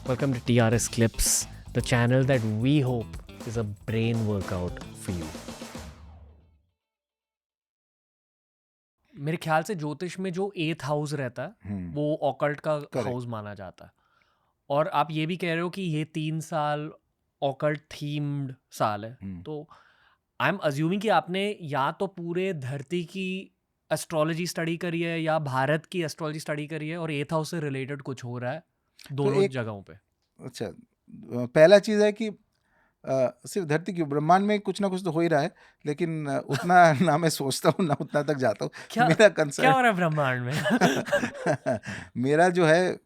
Welcome to TRS Clips, the channel that we hope is a brain workout for you. मेरे ख्याल से ज्योतिष में जो 8th हाउस रहता है वो ऑकल्ट का हाउस माना जाता है। और आप ये भी कह रहे हो कि ये 3 साल ऑकल्ट थीम्ड साल है। तो आई एम अज्यूमिंग कि आपने या तो पूरे धरती की एस्ट्रोलॉजी स्टडी करी है या भारत की एस्ट्रोलॉजी स्टडी करी है और 8th हाउस से रिलेटेड कुछ हो रहा है दोनों जगहों पे। अच्छा, पहला चीज है कि सिर्फ धरती की ब्रह्मांड में कुछ ना कुछ तो हो ही रहा है, लेकिन उतना ना मैं सोचता हूँ ना उतना तक जाता हूँ। मेरा कंसर्न क्या हो रहा है ब्रह्मांड में?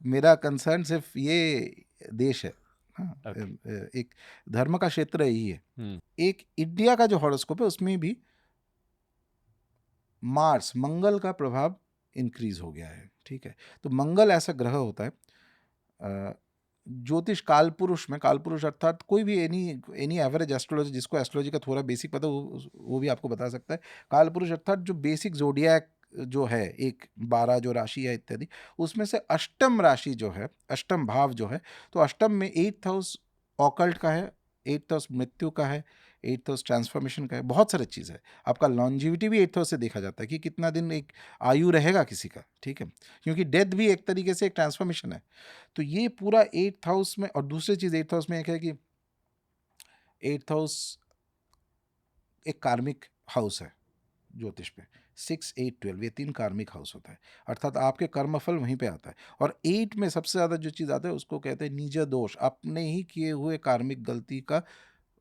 मेरा कंसर्न सिर्फ ये देश है। एक धर्म का क्षेत्र यही है। एक इंडिया का जो हॉरोस्कोप है उसमें भी मार्स, मंगल का प्रभाव इंक्रीज हो गया है। ठीक है, तो मंगल ऐसा ग्रह होता है ज्योतिष कालपुरुष में, कालपुरुष अर्थात कोई भी एनी एवरेज एस्ट्रोलॉजी जिसको एस्ट्रोलॉजी का थोड़ा बेसिक पता वो भी आपको बता सकता है। कालपुरुष अर्थात जो बेसिक जोडियाक जो है, 12 जो राशि है इत्यादि, उसमें से अष्टम राशि जो है, अष्टम भाव जो है, तो अष्टम में 8th हाउस ऑकल्ट का है, 8th हाउस मृत्यु का है, 8th हाउस ट्रांसफॉर्मेशन का है, बहुत सारी चीज़ है। आपका लॉन्जिविटी भी 8th हाउस से देखा जाता है कि कितना दिन एक आयु रहेगा किसी का। ठीक है, क्योंकि डेथ भी एक तरीके से एक ट्रांसफॉर्मेशन है। तो ये पूरा 8th हाउस में, और दूसरी चीज़ 8th हाउस में एक है कि 8th हाउस एक कार्मिक हाउस है ज्योतिष पे। 6, 8, 12 ये 3 कार्मिक हाउस होता है, अर्थात आपके कर्मफल वहीं पे आता है। और 8 में सबसे ज़्यादा जो चीज़ आता है उसको कहते हैं निज दोष, अपने ही किए हुए कार्मिक गलती का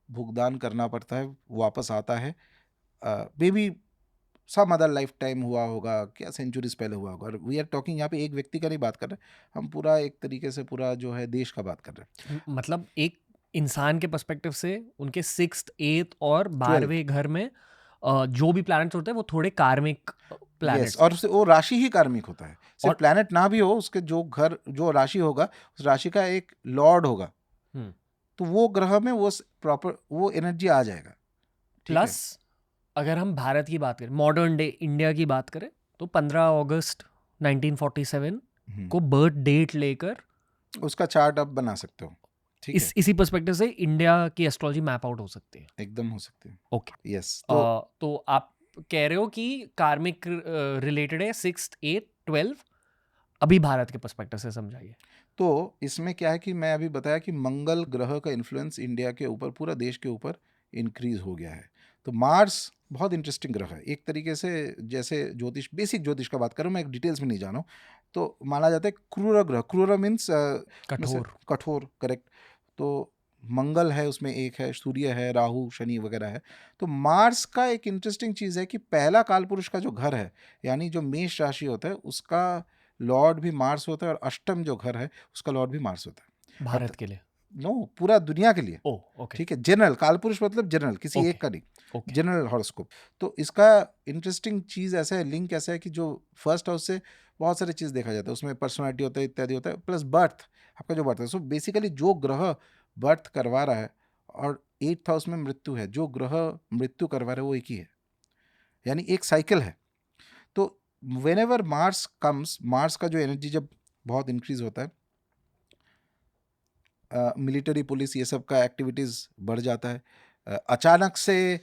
भुगतान करना पड़ता है, वापस आता है। Maybe some other lifetime हुआ होगा, क्या सेंचुरीज पहले हुआ होगा। और वी आर टॉकिंग यहाँ पे एक व्यक्ति का नहीं बात कर रहे, हम पूरा एक तरीके से पूरा जो है देश का बात कर रहे हैं। मतलब एक इंसान के पर्सपेक्टिव से उनके 6th, 8th और 12वें घर में जो भी प्लैनेट्स होते हैं वो थोड़े कार्मिक प्लैनेट्स। और वो राशि ही कार्मिक होता है, सिर्फ प्लैनेट ना भी हो, उसके जो घर जो राशि होगा उस राशि का एक लॉर्ड होगा, तो वो ग्रह में वो प्रॉपर वो एनर्जी आ जाएगा। प्लस अगर हम भारत की बात करें, मॉडर्न डे इंडिया की बात करें, तो 15 अगस्त 1947 को बर्थ डेट लेकर उसका चार्ट आप बना सकते हो। इसी पर्सपेक्टिव से इंडिया की एस्ट्रोलॉजी मैप आउट हो सकती है। एकदम हो सकती है। Okay, yes. तो आप कह रहे हो कि कार्मिक रिलेटेड है 6th, 8th, 12 अभी भारत के पर्सपेक्टिव से समझाइए। तो इसमें क्या है कि मैं अभी बताया कि मंगल ग्रह का इन्फ्लुएंस इंडिया के ऊपर, पूरा देश के ऊपर इंक्रीज हो गया है। तो मार्स बहुत इंटरेस्टिंग ग्रह है एक तरीके से। जैसे ज्योतिष, बेसिक ज्योतिष का बात करूँ, मैं एक डिटेल्स में नहीं जाना हूँ, तो माना जाता है क्रूर ग्रह, क्रूर मीन्स कठोर, करेक्ट। तो मंगल है, उसमें एक है सूर्य है, राहु शनि वगैरह है। तो मार्स का एक इंटरेस्टिंग चीज़ है कि पहला कालपुरुष का जो घर है, यानी जो मेष राशि होता है, उसका लॉर्ड भी मार्स होता है, और अष्टम जो घर है उसका लॉर्ड भी मार्स होता है। भारत के लिए? नो, पूरा दुनिया के लिए। ओके, ठीक है, जनरल कालपुरुष मतलब जनरल, किसी एक का नहीं, जनरल हॉरोस्कोप। तो इसका इंटरेस्टिंग चीज़ ऐसा है, लिंक ऐसा है कि जो फर्स्ट हाउस से बहुत सारी चीज़ देखा जाता है, उसमें पर्सनालिटी होता है इत्यादि होता है, प्लस बर्थ, आपका जो बर्थ है। सो बेसिकली जो ग्रह बर्थ करवा रहा है, और 8th हाउस में मृत्यु है, जो ग्रह मृत्यु करवा रहा है वो एक ही है, यानी एक साइकिल है। तो व्हेनेवर मार्स कम्स, मार्स का जो एनर्जी जब बहुत इंक्रीज होता है, मिलिट्री पुलिस ये सब का एक्टिविटीज़ बढ़ जाता है। अचानक से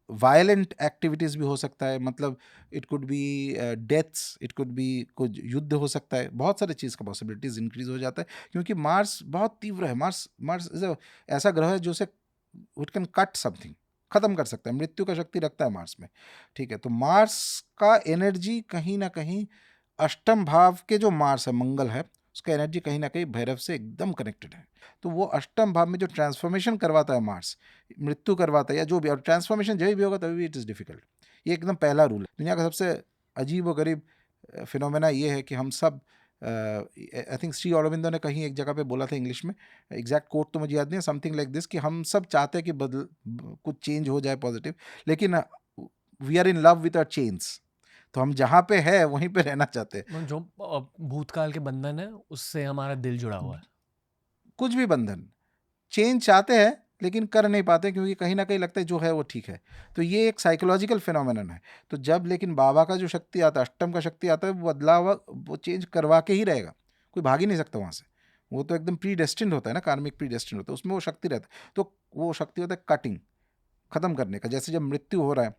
वायलेंट एक्टिविटीज़ भी हो सकता है, मतलब it could be deaths, it could be कुछ युद्ध हो सकता है, बहुत सारी चीज़ का पॉसिबिलिटीज इंक्रीज हो जाता है, क्योंकि मार्स बहुत तीव्र है। मार्स ऐसा ग्रह है जो से इट कैन कट समथिंग, खत्म कर सकता है, मृत्यु का शक्ति रखता है मार्स में। ठीक है, तो मार्स का एनर्जी कहीं ना कहीं अष्टम भाव के जो मार्स है, मंगल है, उसका एनर्जी कहीं ना कहीं भैरव से एकदम कनेक्टेड है। तो वो अष्टम भाव में जो ट्रांसफॉर्मेशन करवाता है मार्स, मृत्यु करवाता है या जो भी, और ट्रांसफॉर्मेशन जब भी होगा तभी भी इट इज़ डिफिकल्ट। ये एकदम पहला रूल है। दुनिया का सबसे अजीब व गरीब फिनोमेना ये है कि हम सब, आई थिंक श्री अरविंदो ने कहीं एक जगह पे बोला था इंग्लिश में, एग्जैक्ट कोट तो मुझे याद नहीं है, समथिंग लाइक दिस, कि हम सब चाहते हैं कि कुछ चेंज हो जाए पॉजिटिव, लेकिन we are in love with our change. तो हम जहाँ पे है वहीं पे रहना चाहते हैं। जो भूतकाल के बंधन है उससे हमारा दिल जुड़ा हुआ है। कुछ भी बंधन, चेंज चाहते हैं लेकिन कर नहीं पाते, क्योंकि कहीं ना कहीं लगता है जो है वो ठीक है। तो ये एक साइकोलॉजिकल फिनोमेनन है। तो जब लेकिन बाबा का जो शक्ति आता है, अष्टम का शक्ति आता है, वो बदलाव वो चेंज करवा के ही रहेगा, कोई भाग ही नहीं सकता वहाँ से। वो तो एकदम प्री डेस्टिन्ड होता है ना, कार्मिक प्री डेस्टिन्ड होता है, उसमें वो शक्ति रहता है। तो वो शक्ति होता है कटिंग, खत्म करने का। जैसे जब मृत्यु हो रहा है,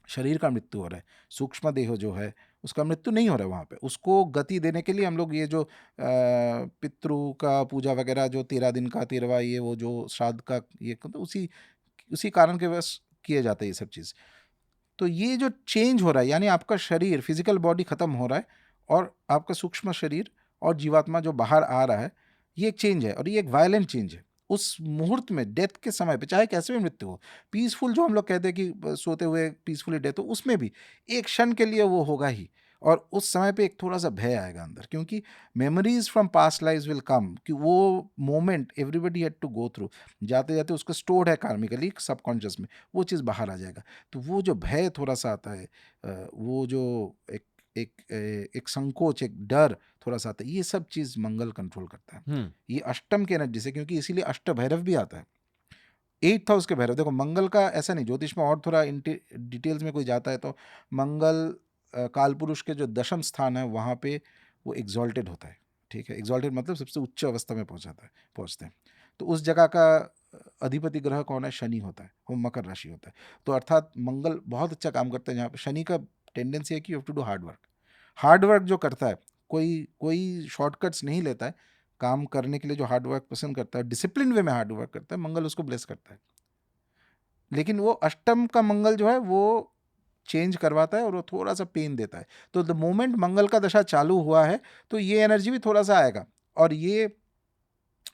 शरीर का मृत्यु हो रहा है, सूक्ष्म देह जो है उसका मृत्यु नहीं हो रहा है वहाँ पे, उसको गति देने के लिए हम लोग ये जो पितृ का पूजा वगैरह, जो 13 दिन का 13वां, ये वो जो श्राद्ध का, ये तो उसी कारण के वश किए जाते हैं ये सब चीज़। तो ये जो चेंज हो रहा है, यानी आपका शरीर, फिजिकल बॉडी खत्म हो रहा है और आपका सूक्ष्म शरीर और जीवात्मा जो बाहर आ रहा है, ये एक चेंज है और ये एक वायलेंट चेंज है। उस मुहूर्त में, डेथ के समय पे, चाहे कैसे भी मृत्यु हो, पीसफुल जो हम लोग कहते हैं कि सोते हुए पीसफुली डेथ हो, उसमें भी एक क्षण के लिए वो होगा ही। और उस समय पे एक थोड़ा सा भय आएगा अंदर, क्योंकि memories from past lives will come, कि वो moment everybody had to go through, जाते जाते उसको स्टोर्ड है कार्मिकली सबकॉन्शियस में, वो चीज़ बाहर आ जाएगा। तो वो जो भय थोड़ा सा आता है, वो जो एक संकोच, एक डर थोड़ा सा आता है, ये सब चीज़ मंगल कंट्रोल करता है। ये अष्टम के एनर्जी से, क्योंकि इसीलिए अष्ट भैरव भी आता है, 8th हाउस के भैरव। देखो मंगल का ऐसा नहीं, ज्योतिष में और थोड़ा डिटेल्स में कोई जाता है तो मंगल कालपुरुष के जो दशम स्थान है वहाँ पे वो एग्जॉल्टेड होता है, ठीक है। एग्जॉल्टेड मतलब सबसे उच्च अवस्था में पहुँचते हैं। तो उस जगह का अधिपति ग्रह कौन है? शनि होता है, वो मकर राशि होता है। तो अर्थात मंगल बहुत अच्छा काम करता है जहाँ पे। शनि का टेंडेंसी है कि you have to do hard work जो करता है, कोई शॉर्टकट्स नहीं लेता है काम करने के लिए, जो हार्ड वर्क पसंद करता है, डिसिप्लिन वे में हार्ड वर्क करता है, मंगल उसको ब्लेस करता है। लेकिन वो अष्टम का मंगल जो है वो चेंज करवाता है और वो थोड़ा सा पेन देता है। तो द मोमेंट मंगल का दशा चालू हुआ है तो ये एनर्जी भी थोड़ा सा आएगा। और ये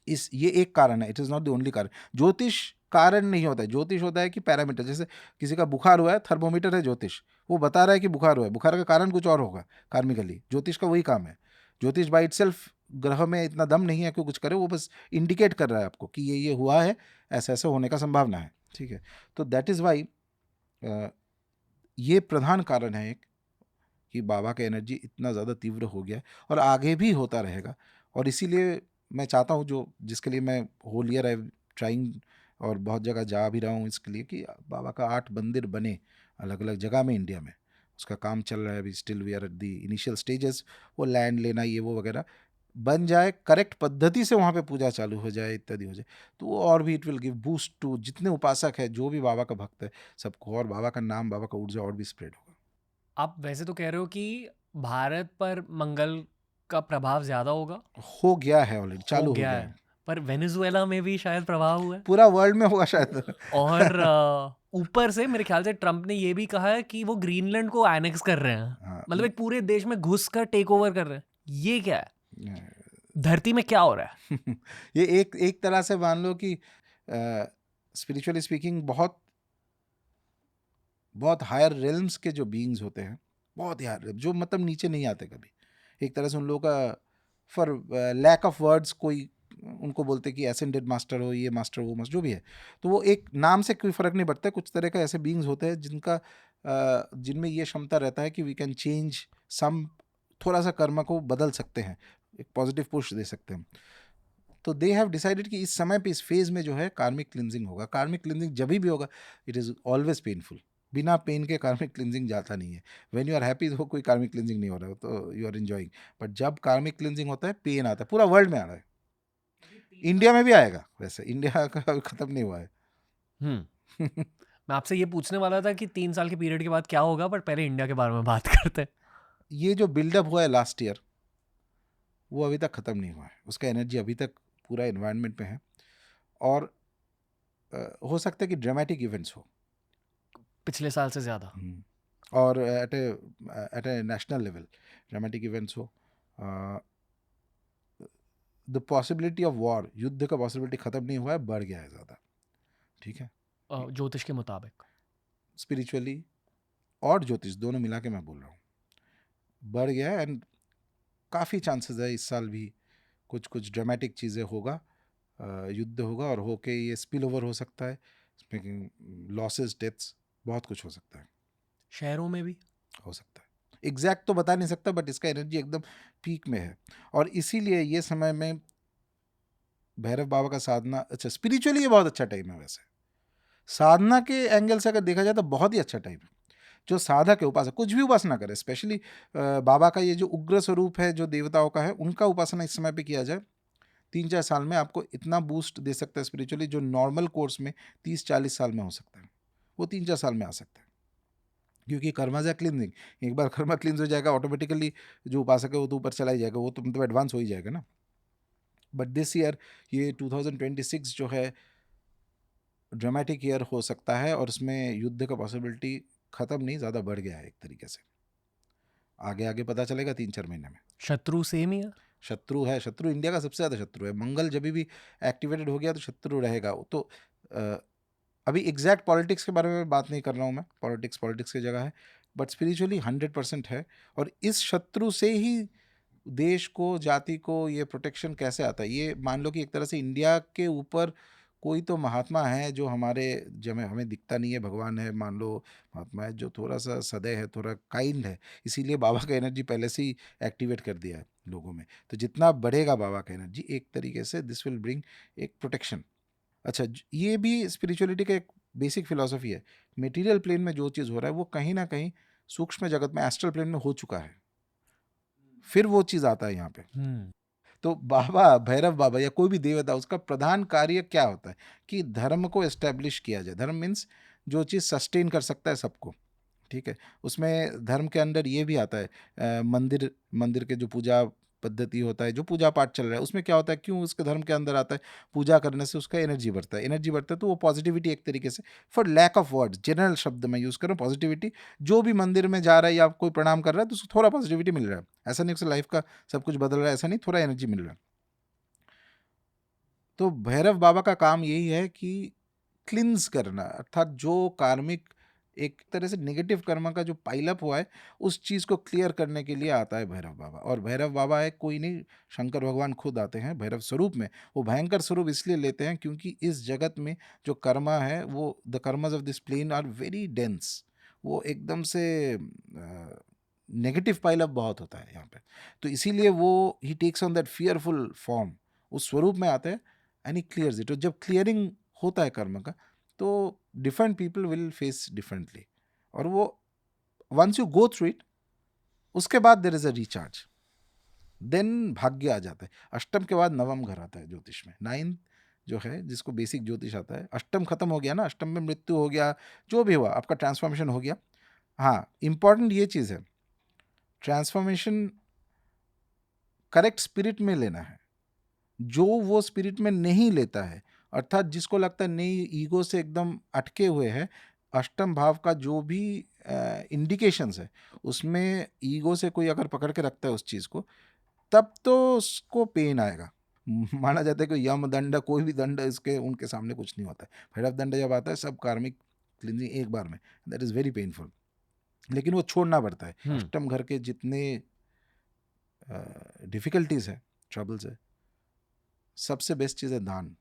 एक कारण है, it is not the only कारण। ज्योतिष कारण नहीं होता है, ज्योतिष होता है कि पैरामीटर। जैसे किसी का बुखार हुआ है, थर्मोमीटर है ज्योतिष, वो बता रहा है कि बुखार हुआ है, बुखार का कारण कुछ और होगा कार्मिकली। ज्योतिष का वही काम है। ज्योतिष बाई इटसेल्फ ग्रह में इतना दम नहीं है कि कुछ करे, वो बस इंडिकेट कर रहा है आपको कि ये हुआ है, ऐसा ऐसा होने का संभावना है, ठीक है। तो दैट इज वाई ये प्रधान कारण है एक, कि बाबा का एनर्जी इतना ज़्यादा तीव्र हो गया है और आगे भी होता रहेगा। और इसीलिए मैं चाहता हूँ, जिसके लिए मैं होल ईयर आई ट्राइंग और बहुत जगह जा भी रहा हूँ इसके लिए, कि बाबा का 8 मंदिर बने अलग अलग जगह में इंडिया में। उसका काम चल रहा है अभी, still we are at the initial stages. वो लैंड लेना, ये वो वगैरह बन जाए, करेक्ट पद्धति से वहाँ पे पूजा चालू हो जाए, इत्यादि हो जाए, तो वो और भी it will give boost to जितने उपासक है, जो भी बाबा का भक्त है, सबको, और बाबा का नाम, बाबा का ऊर्जा और भी स्प्रेड होगा। आप वैसे तो कह रहे हो कि भारत पर मंगल का प्रभाव ज्यादा होगा, हो गया है ऑलरेडी, चालू हो गया है। पर वेनेजुएला में भी शायद प्रभाव हुआ है, पूरा वर्ल्ड में होगा शायद। और ऊपर से मेरे ख्याल से ट्रम्प ने ये भी कहा है कि वो ग्रीनलैंड को एनेक्स कर रहे हैं। हाँ, मतलब एक पूरे देश में घुस कर टेक ओवर कर रहे हैं। ये क्या है, धरती में क्या हो रहा है? ये एक तरह से मान लो कि स्पिरिचुअली स्पीकिंग बहुत बहुत हायर रेल्म्स के जो बीइंग्स होते हैं, बहुत ही हायर, जो मतलब नीचे नहीं आते कभी, एक तरह से उन लोगों का, फॉर लैक ऑफ वर्ड्स, कोई उनको बोलते कि एसेंडेड मास्टर हो, ये मास्टर, वो मास्टर, जो भी है, तो वो एक नाम से कोई फ़र्क नहीं पड़ता। कुछ तरह का ऐसे बीइंग्स होते हैं जिनमें ये क्षमता रहता है कि वी कैन चेंज सम, थोड़ा सा कर्म को बदल सकते हैं, एक पॉजिटिव पुश दे सकते हैं। तो दे हैव डिसाइडेड कि इस समय पे, इस फेज में जो है कार्मिक क्लिनजिंग होगा। कार्मिक क्लिनजिंग जब भी होगा, इट इज़ ऑलवेज पेनफुल। बिना पेन के कार्मिक क्लिनजिंग जाता नहीं है। व्हेन यू आर हैप्पी तो कोई कार्मिक क्लिनजिंग नहीं हो रहा है, तो यू आर एंजॉइंग। बट जब कार्मिक क्लिनजिंग होता है, पेन आता है। पूरा वर्ल्ड में आ रहा है, इंडिया में भी आएगा। वैसे इंडिया का खत्म नहीं हुआ है। मैं आपसे ये पूछने वाला था कि 3 साल के पीरियड के बाद क्या होगा, पर पहले इंडिया के बारे में बात करते हैं। ये जो बिल्डअप हुआ है लास्ट ईयर, वो अभी तक ख़त्म नहीं हुआ है। उसका एनर्जी अभी तक पूरा इन्वायरमेंट में है, और हो सकता है कि ड्रामेटिक इवेंट्स हो पिछले साल से ज़्यादा, और एट ए नेशनल लेवल ड्रामेटिक इवेंट्स हो। द पॉसिबिलिटी ऑफ वॉर, युद्ध का पॉसिबिलिटी ख़त्म नहीं हुआ है, बढ़ गया है ज़्यादा, ठीक है, ज्योतिष के मुताबिक। स्पिरिचुअली और ज्योतिष दोनों मिला के मैं बोल रहा हूँ, बढ़ गया है। एंड काफ़ी चांसेस है इस साल भी कुछ ड्रामेटिक चीज़ें होगा, युद्ध होगा, और होके ये स्पिल ओवर हो सकता है, लॉसेस, डेथ्स, बहुत कुछ हो सकता है। शहरों में भी हो सकता है, एग्जैक्ट तो बता नहीं सकता, बट इसका एनर्जी एकदम पीक में है। और इसीलिए ये समय में भैरव बाबा का साधना, अच्छा स्पिरिचुअली ये बहुत अच्छा टाइम है। वैसे साधना के एंगल से अगर देखा जाए तो बहुत ही अच्छा टाइम है। जो साधक है, उपासक, कुछ भी उपासना करे, स्पेशली बाबा का ये जो उग्र स्वरूप है, जो देवताओं का है, उनका उपासना इस समय पे किया जाए 3-4 साल में आपको इतना बूस्ट दे सकता है स्पिरिचुअली, जो नॉर्मल कोर्स में 30-40 साल में हो सकता है, वो 3-4 साल में आ सकता है। क्योंकि कर्मा या क्लिनजिंग, एक बार कर्मा क्लिन्स हो जाएगा ऑटोमेटिकली जो उपासक है वो तो ऊपर चला ही जाएगा, वो तो मतलब एडवांस हो ही जाएगा ना। बट दिस ईयर ये 2026 जो है ड्रामेटिक ईयर हो सकता है, और उसमें युद्ध का पॉसिबिलिटी खत्म नहीं, ज़्यादा बढ़ गया है एक तरीके से। आगे आगे पता चलेगा 3-4 महीने में। शत्रु सेम ही है? शत्रु है, शत्रु इंडिया का सबसे ज़्यादा शत्रु है। मंगल जब भी एक्टिवेटेड हो गया तो शत्रु रहेगा। तो अभी एग्जैक्ट पॉलिटिक्स के बारे में बात नहीं कर रहा हूँ मैं, पॉलिटिक्स की जगह है, बट स्पिरिचुअली 100% है। और इस शत्रु से ही देश को, जाति को ये प्रोटेक्शन कैसे आता है, ये मान लो कि एक तरह से इंडिया के ऊपर कोई तो महात्मा है जो हमारे हमें दिखता नहीं है, भगवान है मान लो, महात्मा है जो थोड़ा सा सदैव है, थोड़ा काइंड है, इसीलिए बाबा का एनर्जी पहले से ही एक्टिवेट कर दिया है लोगों में। तो जितना बढ़ेगा बाबा का एनर्जी, एक तरीके से दिस विल ब्रिंग एक प्रोटेक्शन। अच्छा, ये भी स्पिरिचुअलिटी का एक बेसिक फिलॉसफी है। मटेरियल प्लेन में जो चीज़ हो रहा है वो कहीं ना कहीं सूक्ष्म जगत में, एस्ट्रल प्लेन में हो चुका है, फिर वो चीज़ आता है यहाँ पे। तो बाबा, भैरव बाबा या कोई भी देवता, उसका प्रधान कार्य क्या होता है कि धर्म को एस्टेब्लिश किया जाए। धर्म मीन्स जो चीज़ सस्टेन कर सकता है सबको, ठीक है। उसमें धर्म के अंदर ये भी आता है, मंदिर के जो पूजा पद्धति होता है, जो पूजा पाठ चल रहा है, उसमें क्या होता है, क्यों उसके धर्म के अंदर आता है, पूजा करने से उसका एनर्जी बढ़ता है। एनर्जी बढ़ता है तो वो पॉजिटिविटी, एक तरीके से, for lack of words, general शब्द मैं यूज़ कर रहा हूँ, पॉजिटिविटी। जो भी मंदिर में जा रहा है या कोई प्रणाम कर रहा है तो उसको थोड़ा पॉजिटिविटी मिल रहा है। ऐसा नहीं उसकी लाइफ का सब कुछ बदल रहा है, ऐसा नहीं, थोड़ा एनर्जी मिल रहा है। तो भैरव बाबा का काम यही है कि क्लिन्स करना, अर्थात जो कार्मिक, एक तरह से नेगेटिव कर्म का जो पाइलअप हुआ है, उस चीज़ को क्लियर करने के लिए आता है भैरव बाबा। और भैरव बाबा है कोई नहीं, शंकर भगवान खुद आते हैं भैरव स्वरूप में। वो भयंकर स्वरूप इसलिए लेते हैं क्योंकि इस जगत में जो कर्मा है, वो the karmas of this plane are very dense, वो एकदम से नेगेटिव पाइलअप बहुत होता है यहाँ पे। तो इसीलिए वो ही takes on that fearful form, उस स्वरूप में आते हैं एंड ही क्लियर्स इट। तो जब क्लियरिंग होता है कर्म का तो different people will face differently, और वो once you go through it, उसके बाद there is a recharge, then भाग्य आ जाता है। अष्टम के बाद नवम घर आता है ज्योतिष में, 9th जो है जिसको बेसिक ज्योतिष आता है। अष्टम खत्म हो गया ना, अष्टम में मृत्यु हो गया, जो भी हुआ आपका ट्रांसफॉर्मेशन हो गया। हाँ, इंपॉर्टेंट ये चीज़ है, ट्रांसफॉर्मेशन करेक्ट स्पिरिट में लेना है। जो वो स्पिरिट में नहीं लेता है, अर्थात जिसको लगता है नहीं, ईगो से एकदम अटके हुए हैं, अष्टम भाव का जो भी इंडिकेशंस है उसमें ईगो से कोई अगर पकड़ के रखता है उस चीज़ को, तब तो उसको पेन आएगा। माना जाता है कि यम दंड, कोई भी दंड इसके उनके सामने कुछ नहीं होता है। भैरव दंड जब आता है सब कार्मिक क्लींजिंग एक बार में, दैट इज़ वेरी पेनफुल, लेकिन वो छोड़ना पड़ता है। अष्टम घर के जितने डिफ़िकल्टीज है, ट्रबल्स है, सबसे बेस्ट चीज़ है दान।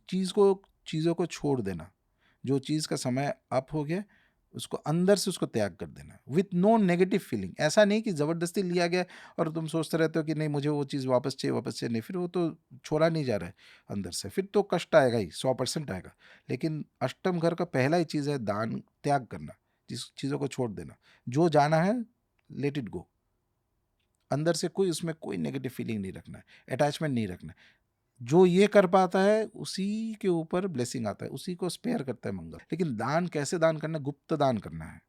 चीज़ों को छोड़ देना, जो चीज़ का समय अप हो गया उसको अंदर से उसको त्याग कर देना, विथ नो नेगेटिव फीलिंग। ऐसा नहीं कि ज़बरदस्ती लिया गया और तुम सोचते रहते हो कि नहीं मुझे वो चीज़ वापस चाहिए नहीं, फिर वो तो छोड़ा नहीं जा रहा है अंदर से, फिर तो कष्ट आएगा ही, 100% आएगा। लेकिन अष्टम घर का पहला ही चीज़ है दान, त्याग करना, जिस चीज़ों को छोड़ देना। जो जाना है लेट इट गो, अंदर से कोई उसमें कोई नेगेटिव फीलिंग नहीं रखना है, अटैचमेंट नहीं रखना है। जो ये कर पाता है उसी के ऊपर ब्लेसिंग आता है, उसी को स्पेयर करता है मंगल। लेकिन दान कैसे दान करना, गुप्त दान करना है।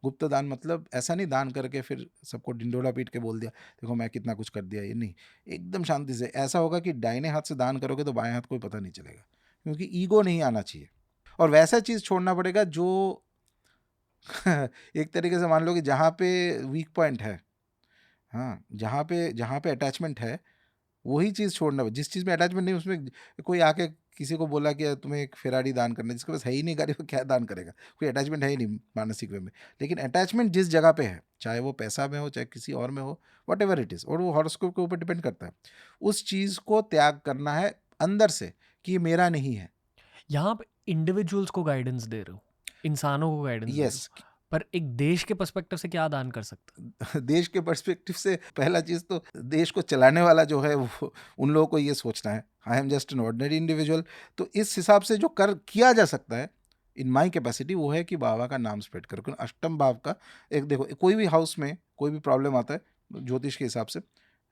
गुप्त दान मतलब ऐसा नहीं दान करके फिर सबको डिंडोला पीट के बोल दिया देखो मैं कितना कुछ कर दिया, ये नहीं। एकदम शांति से ऐसा होगा कि दाहिने हाथ से दान करोगे तो बाएं हाथ कोई पता नहीं चलेगा, क्योंकि ईगो नहीं आना चाहिए। और वैसा चीज़ छोड़ना पड़ेगा जो एक तरीके से मान लो कि जहाँ पे वीक पॉइंट है, हाँ, जहाँ पे अटैचमेंट है वही चीज़ छोड़ना। जिस चीज़ में अटैचमेंट नहीं, उसमें कोई आके किसी को बोला कि तुम्हें एक फेरारी दान करना है, जिसके पास है ही नहीं गाड़ी, वो क्या दान करेगा, कोई अटैचमेंट है ही नहीं मानसिक वे में। लेकिन अटैचमेंट जिस जगह पे है, चाहे वो पैसा में हो चाहे किसी और में हो, वट एवर इट इज़, और वो हॉरोस्कोप के ऊपर डिपेंड करता है, उस चीज़ को त्याग करना है अंदर से कि ये मेरा नहीं है। यहाँ पे इंडिविजुअल्स को गाइडेंस दे रहे हो, इंसानों को गाइडेंस दे रहे यस, हो, पर एक देश के पर्सपेक्टिव से क्या दान कर सकते? देश के पर्सपेक्टिव से पहला चीज़ तो देश को चलाने वाला जो है वो, उन लोगों को ये सोचना है I am just an ordinary individual. तो इस हिसाब से जो किया जा सकता है इन माई कैपेसिटी, वो है कि बाबा का नाम स्प्रेड करो। क्योंकि अष्टम भाव का एक देखो, कोई भी हाउस में कोई भी प्रॉब्लम आता है ज्योतिष के हिसाब से,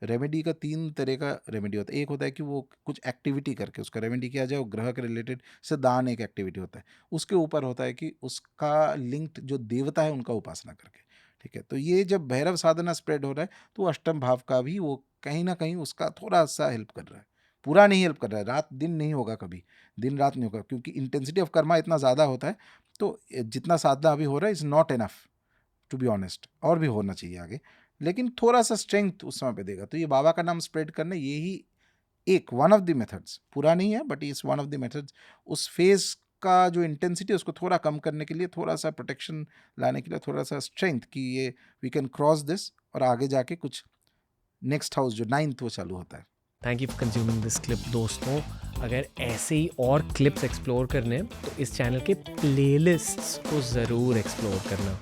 रेमेडी का 3 तरह का रेमेडी होता है। एक होता है कि वो कुछ एक्टिविटी करके उसका रेमेडी किया जाए, वो ग्रह के रिलेटेड से दान एक एक्टिविटी होता है। उसके ऊपर होता है कि उसका लिंक्ड जो देवता है उनका उपासना करके, ठीक है। तो ये जब भैरव साधना स्प्रेड हो रहा है तो अष्टम भाव का भी वो कहीं ना कहीं उसका थोड़ा सा हेल्प कर रहा है, पूरा नहीं हेल्प कर रहा है। रात दिन नहीं होगा, कभी दिन रात नहीं होगा, क्योंकि इंटेंसिटी ऑफ कर्मा इतना ज़्यादा होता है। तो जितना साधना अभी हो रहा है is not enough to be honest, और भी होना चाहिए आगे, लेकिन थोड़ा सा स्ट्रेंथ उस समय पे देगा। तो ये बाबा का नाम स्प्रेड करने, यही एक वन ऑफ द मेथड्स, पूरा नहीं है but is one of the methods, उस फेज का जो इंटेंसिटी है उसको थोड़ा कम करने के लिए, थोड़ा सा प्रोटेक्शन लाने के लिए, थोड़ा सा स्ट्रेंथ कि ये वी कैन क्रॉस दिस, और आगे जाके कुछ नेक्स्ट हाउस जो 9th वो चालू होता है। Thank you for consuming this clip दोस्तों। अगर ऐसे ही और क्लिप्स एक्सप्लोर करने हैं तो इस चैनल के प्लेलिस्ट्स को ज़रूर एक्सप्लोर करना।